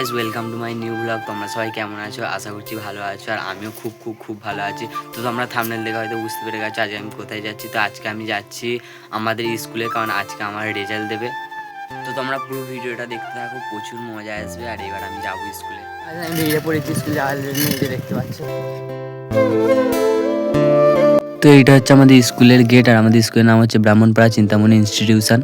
Guys welcome to my new blog. তোমরা সবাই কেমন আছো? আশা করছি ভালো আছো, আর আমিও খুব খুব খুব ভালো আছি। তো তোমরা থাম্বনেল দেখে হয়তো বুঝতে পেরে গেছো আজকে আমি কোথায় যাচ্ছি। তো আজকে আমি যাচ্ছি আমাদের স্কুলে, কারণ আজকে আমার রেজাল্ট দেবে। তো তোমরা পুরো ভিডিওটা দেখতে থাকো, প্রচুর মজা আসবে। আর এবার আমি যাবো স্কুলে। আমি বেরিয়ে পড়েছি স্কুলে যাওয়ার জন্য, এই যে দেখতে পাচ্ছ। তো এইটা হচ্ছে আমাদের স্কুলের গেট, আর আমাদের স্কুলের নাম হচ্ছে ব্রাহ্মণপাড়া চিন্তামণি ইনস্টিটিউশন।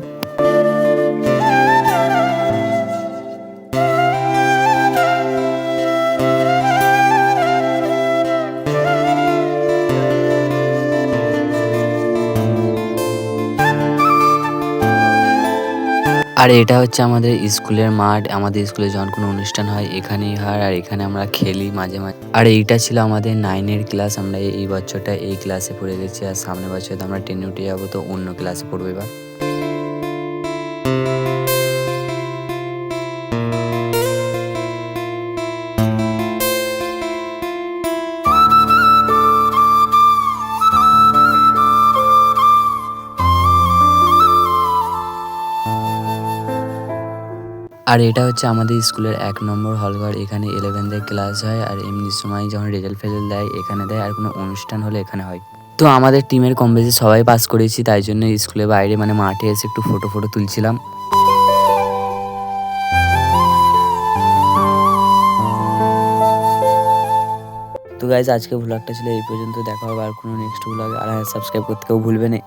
আর এটা হচ্ছে আমাদের স্কুলের মাঠ। আমাদের স্কুলে যখন কোনো অনুষ্ঠান হয় এখানেই হয়, আর এখানে আমরা খেলি মাঝে মাঝে। আর এইটা ছিল আমাদের 9-এর ক্লাস। আমরা এই বছরটা এই ক্লাসে পড়ে গেছি, আর সামনের বছর তো আমরা 10-এ উঠে যাবো, তো অন্য ক্লাসে পড়বো এবার। আর এটা হচ্ছে আমাদের স্কুলের 1 নম্বর হলঘর। এখানে 11দের ক্লাস হয়, আর এমনি সময় যখন রেজাল্ট ফেজাল্ট দেয় এখানে দেয়, আর কোনো অনুষ্ঠান হলে এখানে হয়। তো আমাদের টিমের কম বেশি সবাই পাস করেছি, তাই জন্য স্কুলের বাইরে মানে মাঠে এসে একটু ফটো ফটো তুলছিলাম। তো গাইজ আজকে ভ্লগটা ছিল এই পর্যন্ত। দেখা হবে আর কোনো নেক্সট ভ্লগে। আর সাবস্ক্রাইব করতে কেউ ভুলবে না।